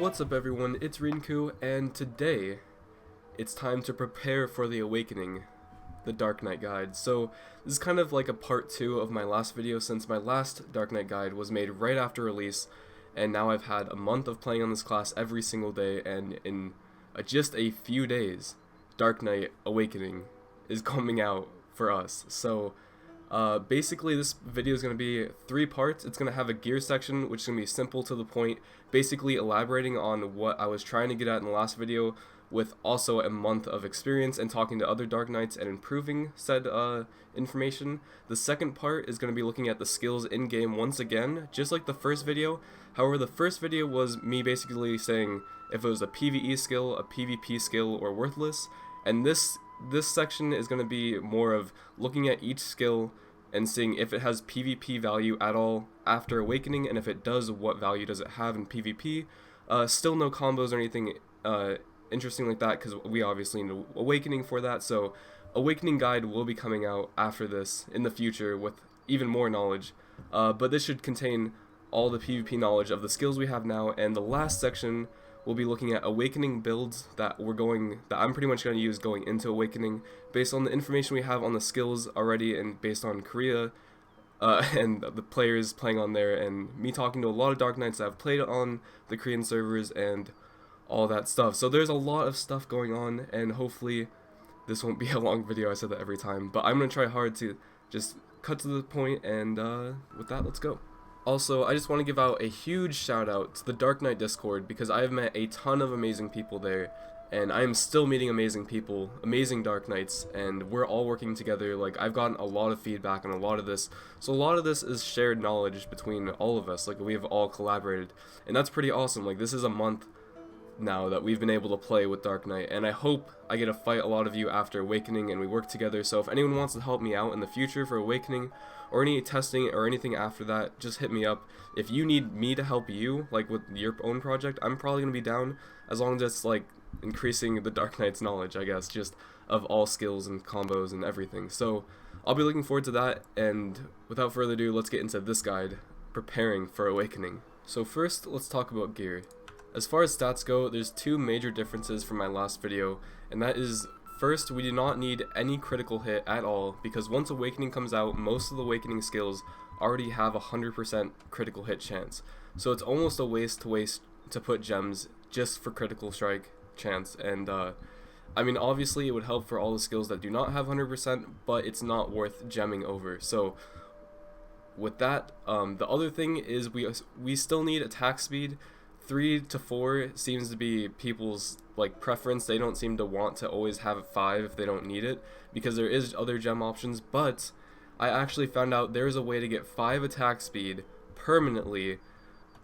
What's up everyone, it's Rinku, and today it's time to prepare for the awakening, the Dark Knight guide. So this is kind of like a part 2 of my last video, since my last Dark Knight guide was made right after release, and now I've had a month of playing on this class every single day, and in just a few days, Dark Knight Awakening is coming out for us. So basically this video is going to be 3 parts. It's going to have a gear section, which is going to be simple to the point, basically elaborating on what I was trying to get at in the last video, with also a month of experience and talking to other Dark Knights and improving said information. The second part is going to be looking at the skills in-game once again, just like the first video. However, the first video was me basically saying if it was a PvE skill, a PvP skill, or worthless, and this section is going to be more of looking at each skill and seeing if it has PvP value at all after awakening, and if it does, what value does it have in PvP. Still no combos or anything interesting like that, because we obviously need awakening for that. So awakening guide will be coming out after this in the future with even more knowledge, but this should contain all the PvP knowledge of the skills we have now. And the last section we'll be looking at awakening builds that I'm pretty much going to use going into awakening, based on the information we have on the skills already, and based on Korea and the players playing on there, and me talking to a lot of Dark Knights that have played on the Korean servers and all that stuff. So there's a lot of stuff going on, and hopefully this won't be a long video. I said that every time, but I'm going to try hard to just cut to the point, and with that, let's go. Also, I just want to give out a huge shout out to the Dark Knight Discord, because I have met a ton of amazing people there, and I am still meeting amazing people, amazing Dark Knights, and we're all working together. Like, I've gotten a lot of feedback on a lot of this, so a lot of this is shared knowledge between all of us. Like, we have all collaborated, and that's pretty awesome. Like, this is a month now that we've been able to play with Dark Knight, and I hope I get to fight a lot of you after Awakening and we work together. So if anyone wants to help me out in the future for Awakening, or any testing or anything after that, just hit me up. If you need me to help you, like with your own project, I'm probably going to be down, as long as it's like increasing the Dark Knight's knowledge, I guess, just of all skills and combos and everything. So I'll be looking forward to that, and without further ado, let's get into this guide, preparing for Awakening. So first, let's talk about gear. As far as stats go, there's 2 major differences from my last video, and that is, first, we do not need any critical hit at all, because once Awakening comes out, most of the Awakening skills already have a 100% critical hit chance. So it's almost a waste to put gems just for critical strike chance, and I mean, obviously it would help for all the skills that do not have 100%, but it's not worth gemming over. So with that, the other thing is we still need attack speed. 3 to 4 seems to be people's like preference. They don't seem to want to always have 5 if they don't need it, because there is other gem options. But I actually found out there's a way to get 5 attack speed permanently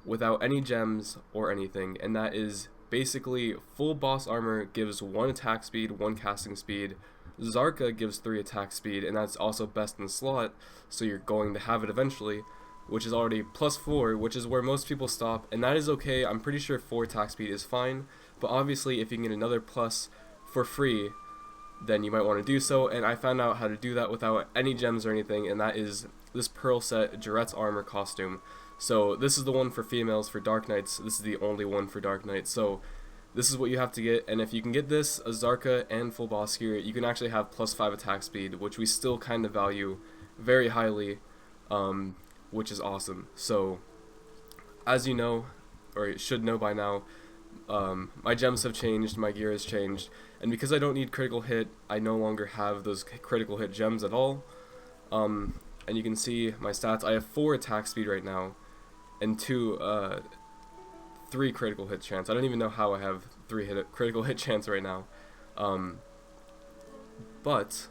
without any gems or anything, and that is basically full boss armor gives 1 attack speed, 1 casting speed. Zarka gives 3 attack speed, and that's also best in slot, so you're going to have it eventually, which is already +4, which is where most people stop, and that is okay. I'm pretty sure 4 attack speed is fine, but obviously if you can get another plus for free, then you might want to do so, and I found out how to do that without any gems or anything, and that is this Pearl Set Juret's Armor costume. So this is the one for females for Dark Knights. This is the only one for Dark Knights, so this is what you have to get, and if you can get this, a Zarka, and full boss gear, you can actually have +5 attack speed, which we still kind of value very highly, which is awesome. So as you know, or you should know by now, my gems have changed, my gear has changed, and because I don't need critical hit, I no longer have those critical hit gems at all. And you can see my stats. I have 4 attack speed right now, and 3 critical hit chance. I don't even know how I have 3 critical hit chance right now. But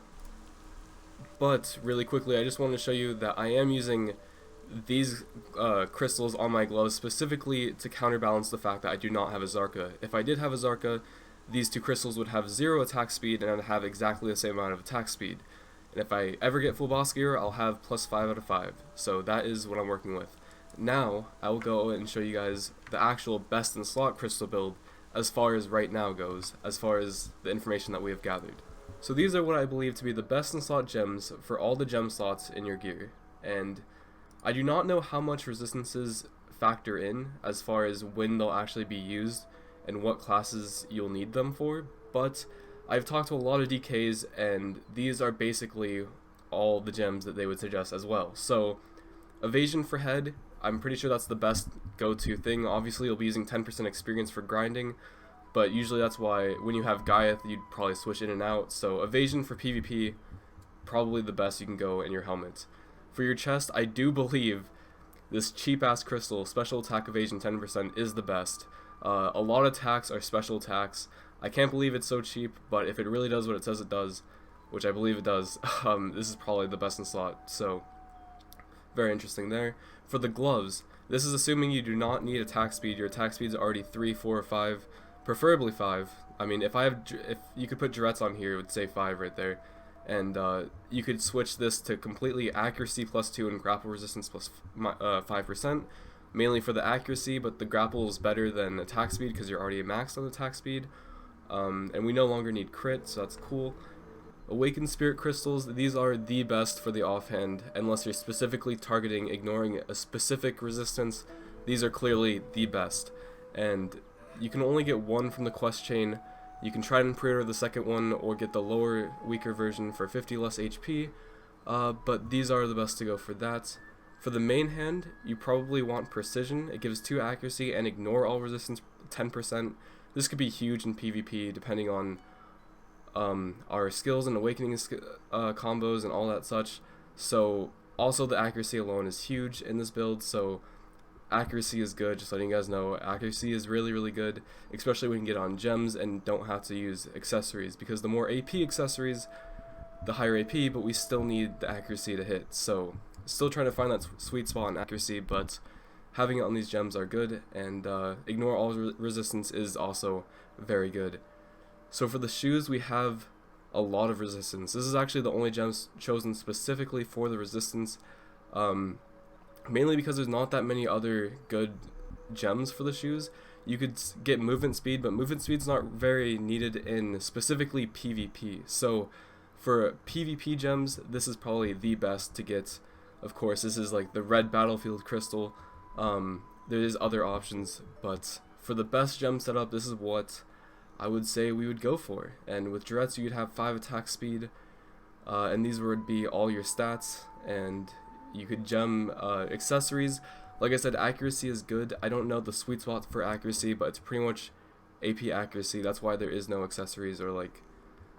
really quickly, I just wanted to show you that I am using these crystals on my gloves specifically to counterbalance the fact that I do not have a Zarka. If I did have a Zarka, these 2 crystals would have 0 attack speed, and I'd have exactly the same amount of attack speed. And if I ever get full boss gear, I'll have +5 out of 5. So that is what I'm working with. Now I will go and show you guys the actual best in slot crystal build as far as right now goes, as far as the information that we have gathered. So these are what I believe to be the best in slot gems for all the gem slots in your gear, and I do not know how much resistances factor in as far as when they'll actually be used and what classes you'll need them for, but I've talked to a lot of DKs and these are basically all the gems that they would suggest as well. So evasion for head, I'm pretty sure that's the best go-to thing. Obviously you'll be using 10% experience for grinding, but usually that's why when you have Gaiath you'd probably switch in and out. So evasion for PvP, probably the best you can go in your helmet. For your chest, I do believe this cheap ass crystal, special attack evasion 10%, is the best. A lot of attacks are special attacks. I can't believe it's so cheap, but if it really does what it says it does, which I believe it does, this is probably the best in slot, so very interesting there. For the gloves, this is assuming you do not need attack speed. Your attack speed is already 3, 4, or 5, preferably 5. I mean, if you could put Jurettes on here, it would say 5 right there. And you could switch this to completely accuracy +2 and grapple resistance plus 5%, mainly for the accuracy, but the grapple is better than attack speed because you're already maxed on attack speed. And we no longer need crit, so that's cool. Awakened Spirit Crystals, these are the best for the offhand, unless you're specifically targeting ignoring a specific resistance. These are clearly the best, and you can only get one from the quest chain. You can try and pre-order the second one or get the lower, weaker version for 50 less HP, but these are the best to go for that. For the main hand, you probably want Precision. It gives 2 accuracy and ignore all resistance 10%. This could be huge in PvP depending on our skills and awakening combos and all that such. So also the accuracy alone is huge in this build, so accuracy is good, just letting you guys know. Accuracy is really good, especially when you get on gems and don't have to use accessories, because the more AP accessories, the higher AP, but we still need the accuracy to hit. So still trying to find that sweet spot in accuracy, but having it on these gems are good, and ignore all resistance is also very good. So for the shoes, we have a lot of resistance. This is actually the only gems chosen specifically for the resistance, mainly because there's not that many other good gems for the shoes. You could get movement speed, but movement speed's not very needed in specifically PvP. So for PvP gems, this is probably the best to get. Of course, this is like the red battlefield crystal. There is other options, but for the best gem setup, this is what I would say we would go for. And with Jurettes, you'd have 5 attack speed, and these would be all your stats, and you could gem accessories. Like I said, accuracy is good. I don't know the sweet spot for accuracy, but it's pretty much AP accuracy. That's why there is no accessories or like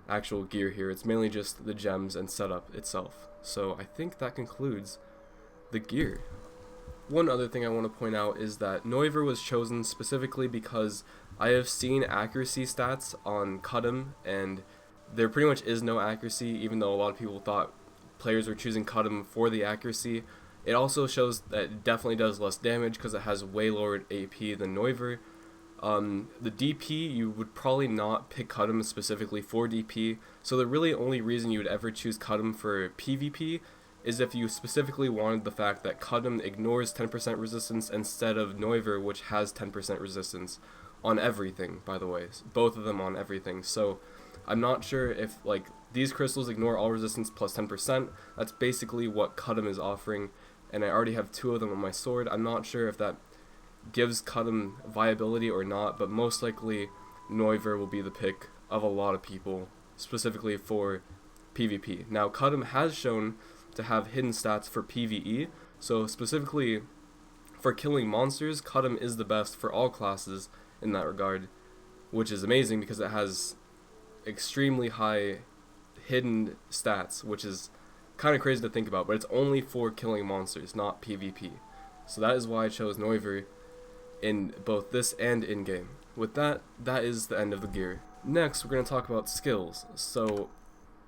actual gear here. It's mainly just the gems and setup itself. So I think that concludes the gear. One other thing I want to point out is that Neuver was chosen specifically because I have seen accuracy stats on Cudham, and there pretty much is no accuracy, even though a lot of people thought players were choosing Cudham for the accuracy. It also shows that it definitely does less damage because it has way lower AP than Neuver. The DP, you would probably not pick Cudham specifically for DP, so the really only reason you would ever choose Cudham for PvP is if you specifically wanted the fact that Cudham ignores 10% resistance instead of Neuver, which has 10% resistance on everything, by the way. Both of them on everything. So I'm not sure if like these crystals ignore all resistance plus 10%. That's basically what Cudham is offering, and I already have 2 of them on my sword. I'm not sure if that gives Cudham viability or not, but most likely Neuver will be the pick of a lot of people, specifically for PvP. Now, Cudham has shown to have hidden stats for PvE, so specifically for killing monsters, Cudham is the best for all classes in that regard, which is amazing because it has extremely high hidden stats, which is kind of crazy to think about, but it's only for killing monsters, not PvP. So that is why I chose Neuver in both this and in-game. With that, that is the end of the gear. Next, we're going to talk about skills. So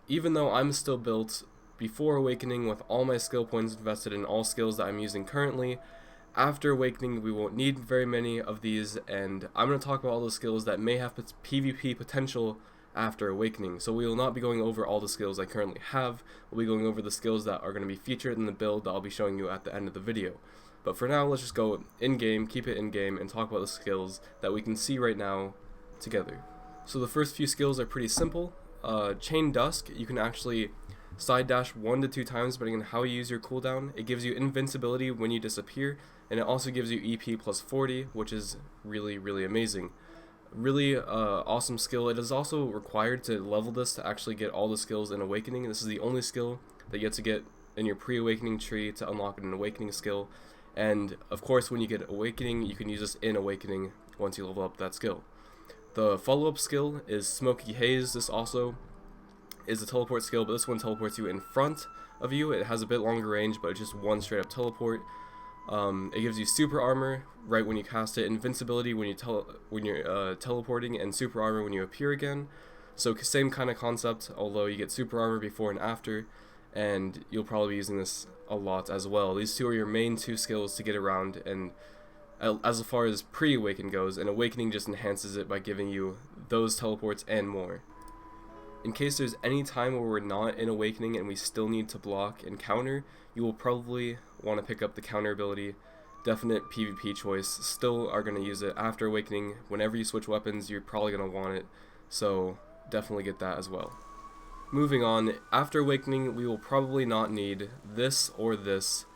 even though I'm still built before Awakening with all my skill points invested in all skills that I'm using currently, after Awakening we won't need very many of these, and I'm going to talk about all the skills that may have PvP potential after Awakening. So we will not be going over all the skills I currently have. We'll be going over the skills that are going to be featured in the build that I'll be showing you at the end of the video. But for now, let's just go in-game, keep it in-game, and talk about the skills that we can see right now together. So the first few skills are pretty simple. Chain Dusk, you can actually side dash 1 to 2 times depending on how you use your cooldown. It gives you invincibility when you disappear, and it also gives you EP plus 40, which is really, really amazing. Really awesome skill. It is also required to level this to actually get all the skills in Awakening. This is the only skill that you have to get in your pre-Awakening tree to unlock an Awakening skill. And of course, when you get Awakening, you can use this in Awakening once you level up that skill. The follow-up skill is Smoky Haze. This also is a teleport skill, but this one teleports you in front of you. It has a bit longer range, but it's just one straight up teleport. It gives you super armor right when you cast it, invincibility when you're teleporting, and super armor when you appear again. So same kind of concept, although you get super armor before and after, and you'll probably be using this a lot as well. These two are your main two skills to get around, and as far as pre-Awaken goes, and Awakening just enhances it by giving you those teleports and more. In case there's any time where we're not in Awakening and we still need to block and counter, you will probably want to pick up the counter ability. Definite PvP choice. Still are going to use it after Awakening. Whenever you switch weapons, you're probably going to want it, so definitely get that as well. Moving on, after Awakening, we will probably not need this or this.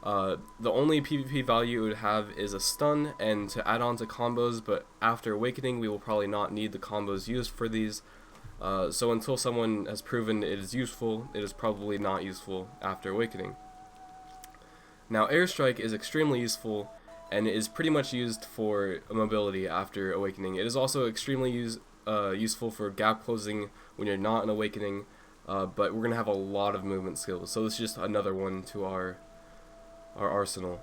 The only PvP value it would have is a stun and to add on to combos, but after Awakening, we will probably not need the combos used for these. So until someone has proven it is useful, it is probably not useful after Awakening. Now, Airstrike is extremely useful, and it is pretty much used for mobility after Awakening. It is also extremely useful for gap closing when you're not in Awakening, but we're going to have a lot of movement skills, so this is just another one to our arsenal.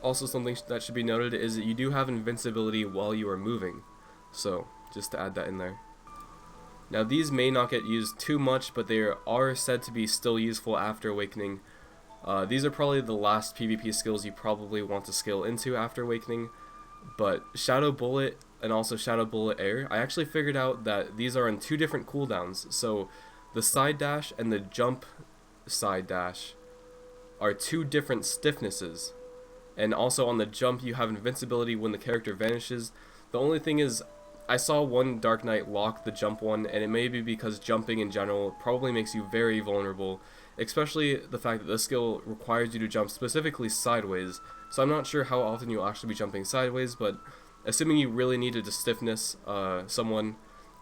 Also, something that should be noted is that you do have invincibility while you are moving, so just to add that in there. Now, these may not get used too much, but they are said to be still useful after Awakening. These are probably the last PvP skills you probably want to scale into after Awakening, but Shadow Bullet and also Shadow Bullet Air, I actually figured out that these are on 2 different cooldowns. So the side dash and the jump side dash are 2 different stiffnesses, and also on the jump you have invincibility when the character vanishes. The only thing is, I saw one Dark Knight lock the jump one, and it may be because jumping in general probably makes you very vulnerable, especially the fact that this skill requires you to jump specifically sideways, so I'm not sure how often you'll actually be jumping sideways, but assuming you really needed to stiffness someone,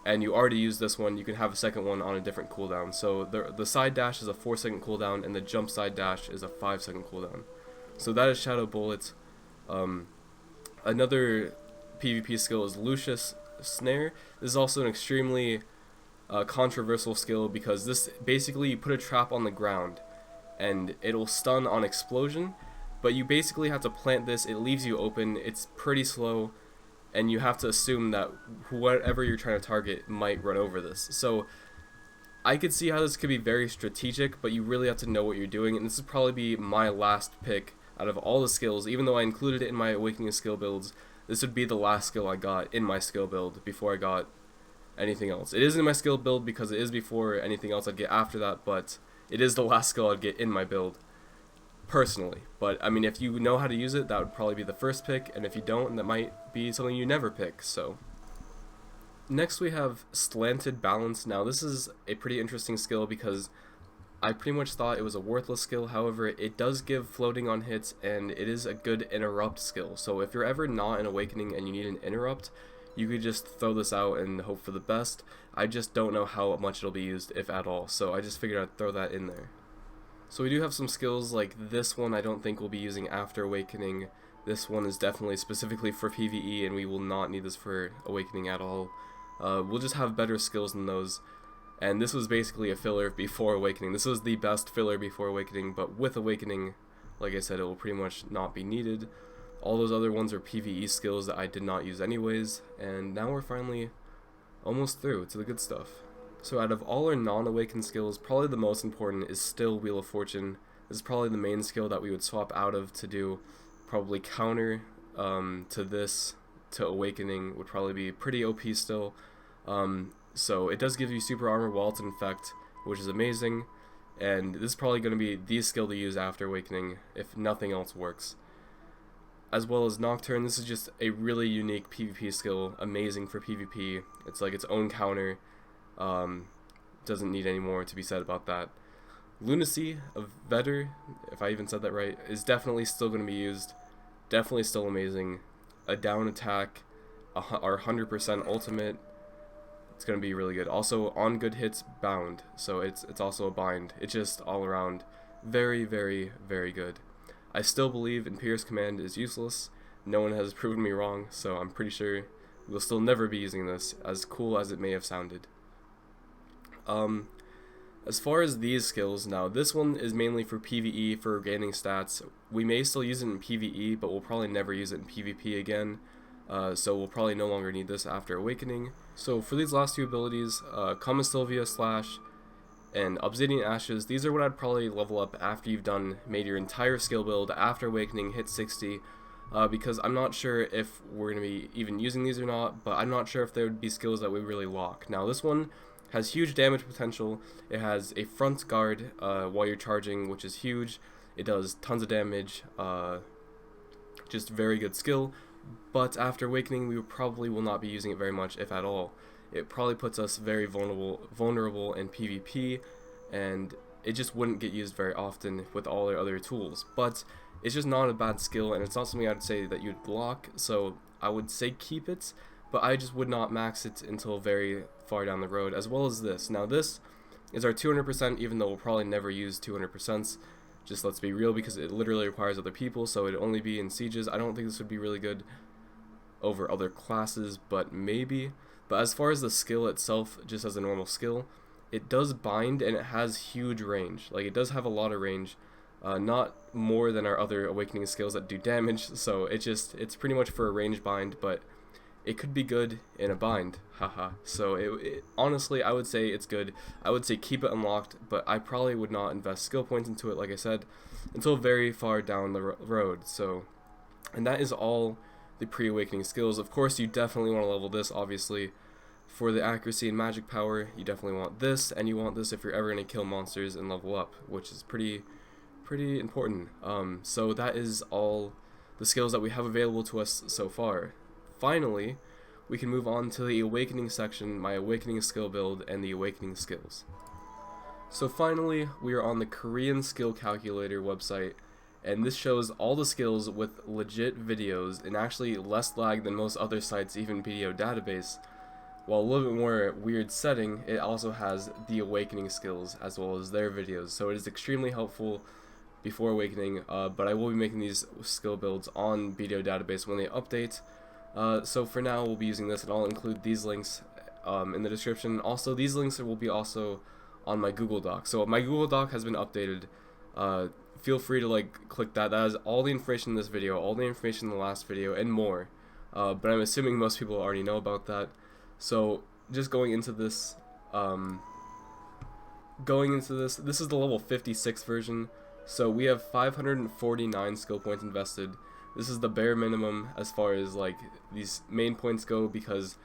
and you already used this one, you can have a second one on a different cooldown. So the side dash is a 4-second cooldown, and the jump side dash is a 5-second cooldown. So that is Shadow Bullet. Another PvP skill is Lucius Snare. This is also an extremely controversial skill because this basically you put a trap on the ground and it'll stun on explosion, but you basically have to plant this. It leaves you open. It's pretty slow, and you have to assume that whatever you're trying to target might run over this. So I could see how this could be very strategic, but you really have to know what you're doing, and this would probably be my last pick out of all the skills. Even though I included it in my Awakening skill builds, this would be the last skill I got in my skill build before I got anything else. It is in my skill build because it is before anything else I'd get after that, but it is the last skill I'd get in my build, personally. But, I mean, if you know how to use it, that would probably be the first pick, and if you don't, that might be something you never pick, so. Next we have Slanted Balance. Now, this is a pretty interesting skill because I pretty much thought it was a worthless skill. However, it does give floating on hits, and it is a good interrupt skill. So if you're ever not in Awakening and you need an interrupt, you could just throw this out and hope for the best. I just don't know how much it'll be used, if at all, so I just figured I'd throw that in there. So we do have some skills like this one I don't think we'll be using after Awakening. This one is definitely specifically for PvE, and we will not need this for Awakening at all. We'll just have better skills than those. And this was basically a filler before Awakening. This was the best filler before Awakening, but with Awakening, like I said, it will pretty much not be needed. All those other ones are PvE skills that I did not use anyways, and now we're finally almost through to the good stuff. So out of all our non-Awakened skills, probably the most important is still Wheel of Fortune. This is probably the main skill that we would swap out of to do probably counter to this, to Awakening would probably be pretty OP still. So it does give you super armor while it's in effect, which is amazing, and this is probably going to be the skill to use after Awakening if nothing else works. As well as Nocturne, this is just a really unique PvP skill, amazing for PvP. It's like its own counter to doesn't need any more to be said about that. Lunacy of Vetter, if I even said that right, is definitely still going to be used. Definitely still amazing. A down attack, our 100% ultimate, it's going to be really good. Also, on good hits, bound, so it's also a bind. It's just all around very, very, very good. I still believe Imperious Command is useless. No one has proven me wrong, so I'm pretty sure we'll still never be using this, as cool as it may have sounded. As far as these skills, now this one is mainly for PvE, for gaining stats. We may still use it in PvE, but we'll probably never use it in PvP again, so we'll probably no longer need this after Awakening. So for these last two abilities, Kama Sylvia Slash and Obsidian Ashes, these are what I'd probably level up after you've made your entire skill build after Awakening, hit 60, because I'm not sure if we're going to be even using these or not, but I'm not sure if there would be skills that we really lock. Now this one has huge damage potential. It has a front guard while you're charging, which is huge. It does tons of damage, just very good skill, but after Awakening we probably will not be using it very much, if at all. It probably puts us very vulnerable in PvP, and it just wouldn't get used very often with all their other tools. But it's just not a bad skill, and it's not something I'd say that you'd block, so I would say keep it, but I just would not max it until very far down the road, as well as this. Now this is our 200%, even though we'll probably never use 200%. Just let's be real, because it literally requires other people, so it'd only be in sieges. I don't think this would be really good over other classes, but maybe. But as far as the skill itself, just as a normal skill, it does bind, and it has huge range. Like, it does have a lot of range, not more than our other Awakening skills that do damage, so it's pretty much for a range bind, but it could be good in a bind, haha. So honestly, I would say it's good. I would say keep it unlocked, but I probably would not invest skill points into it, like I said, until very far down the road. So, and that is all the pre-Awakening skills. Of course, you definitely want to level this, obviously. For the accuracy and magic power, you definitely want this, and you want this if you're ever going to kill monsters and level up, which is pretty important. So that is all the skills that we have available to us so far. Finally, we can move on to the Awakening section, my Awakening skill build, and the Awakening skills. So finally, we are on the Korean skill calculator website, and this shows all the skills with legit videos and actually less lag than most other sites, even video database. While a little bit more weird setting, it also has the Awakening skills as well as their videos, so it is extremely helpful before Awakening, but I will be making these skill builds on video database when they update. So for now, we'll be using this, and I'll include these links in the description. Also, these links will be also on my Google Doc. So my Google Doc has been updated. Feel free to click that. That has all the information in this video, all the information in the last video, and more. But I'm assuming most people already know about that. So just going into this, this is the level 56 version. So we have 549 skill points invested. This is the bare minimum as far as these main points go, because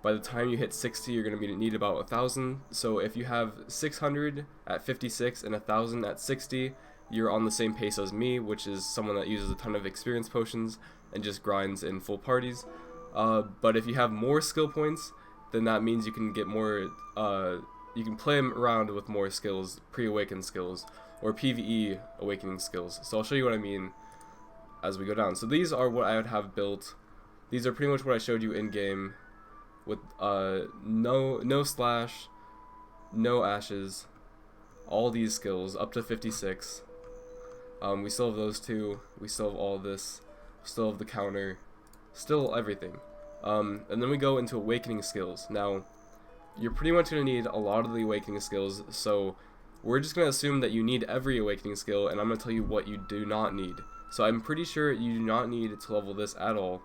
by the time you hit 60, you're going to need about 1,000. So if you have 600 at 56 and 1,000 at 60, you're on the same pace as me, which is someone that uses a ton of experience potions and just grinds in full parties. But if you have more skill points, then that means you can get more, you can play around with more skills, pre-awakened skills, or PvE awakening skills. So I'll show you what I mean as we go down. So these are what I would have built. These are pretty much what I showed you in game, with no slash, no ashes, all these skills up to 56. We still have those two. We still have all this. Still have the counter. Still everything. And then we go into awakening skills. Now, you're pretty much going to need a lot of the awakening skills, so we're just going to assume that you need every awakening skill, and I'm going to tell you what you do not need. So I'm pretty sure you do not need to level this at all.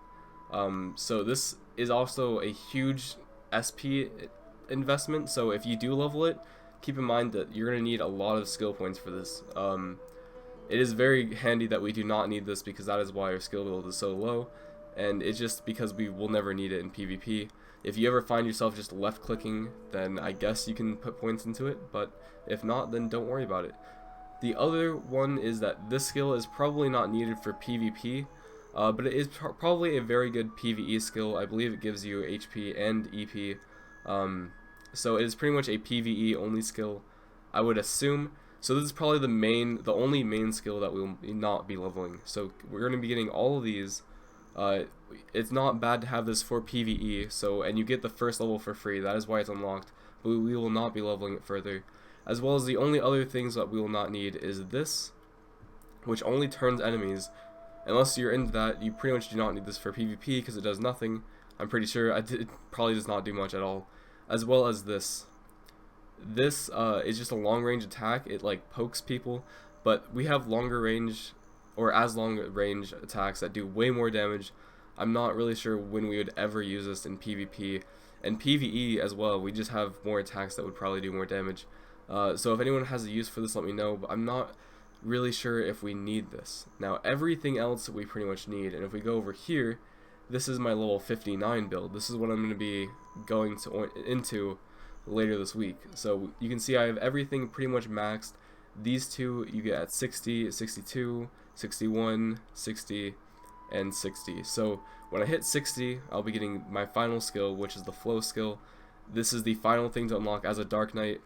So this is also a huge SP investment, so if you do level it, keep in mind that you're going to need a lot of skill points for this. It is very handy that we do not need this, because that is why our skill build is so low, and it's just because we will never need it in PvP. If you ever find yourself just left clicking, then I guess you can put points into it, but if not, then don't worry about it. The other one is that this skill is probably not needed for PvP, but it is probably a very good PvE skill. I believe it gives you HP and EP, So it is pretty much a PvE only skill, I would assume. So this is probably the only main skill that we will not be leveling. So we're going to be getting all of these. It's not bad to have this for PvE, so, and you get the first level for free. That is why it's unlocked, but we will not be leveling it further. As well as the only other things that we will not need is this, which only turns enemies. Unless you're into that, you pretty much do not need this for PvP because it does nothing. I'm pretty sure it probably does not do much at all. As well as this. This is just a long range attack. It like pokes people, but we have longer range or as long range attacks that do way more damage. I'm not really sure when we would ever use this in PvP and PvE as well. We just have more attacks that would probably do more damage. So if anyone has a use for this, let me know, but I'm not really sure if we need this. Now everything else we pretty much need, and if we go over here, this is my level 59 build. This is what I'm going to be going into later this week. So you can see I have everything pretty much maxed. These two you get at 60, 62, 61, 60, and 60. So when I hit 60, I'll be getting my final skill, which is the flow skill. This is the final thing to unlock as a Dark Knight,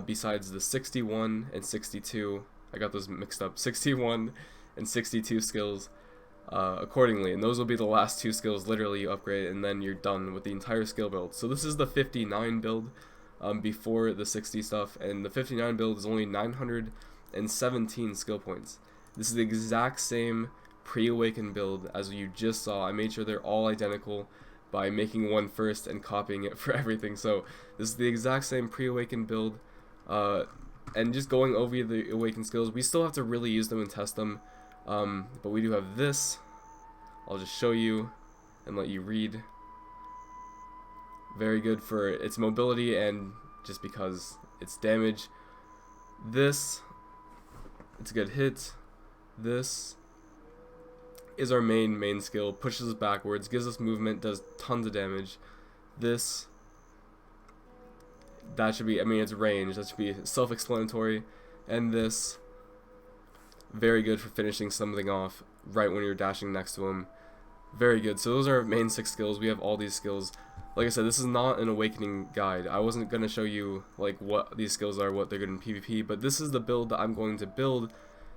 besides the 61 and 62. I got those mixed up. 61 and 62 skills accordingly, and those will be the last two skills literally you upgrade, and then you're done with the entire skill build. So this is the 59 build before the 60 stuff, and the 59 build is only 917 skill points. This is the exact same pre-awakened build as you just saw. I made sure they're all identical by making one first and copying it for everything. So this is the exact same pre-awakened build, and just going over the awakened skills. We still have to really use them and test them, but we do have this. I'll just show you and let you read. Very good for its mobility and just because its damage. This, it's a good hit. This is our main skill. Pushes us backwards, gives us movement, does tons of damage. This, that should be, I mean, it's range. That should be self-explanatory. And this, very good for finishing something off right when you're dashing next to him. Very good. So those are our main 6 skills. We have all these skills. Like I said, this is not an awakening guide. I wasn't going to show you like what these skills are, what they're good in PvP, but this is the build that I'm going to build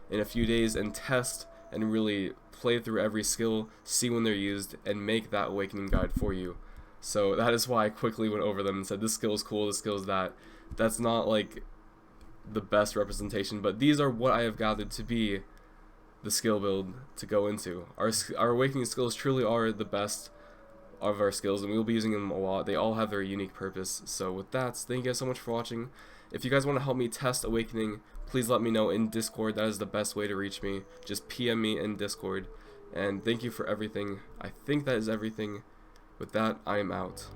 in a few days and test and really play through every skill, see when they're used, and make that awakening guide for you. So that is why I quickly went over them and said this skill is cool, this skill is that. That's not like the best representation, but these are what I have gathered to be the skill build to go into. Our awakening skills truly are the best of our skills, and we will be using them a lot. They all have their unique purpose. So with that, thank you guys so much for watching. If you guys want to help me test awakening, please let me know in Discord. That is the best way to reach me. Just PM me in Discord. And thank you for everything. I think that is everything. With that, I am out.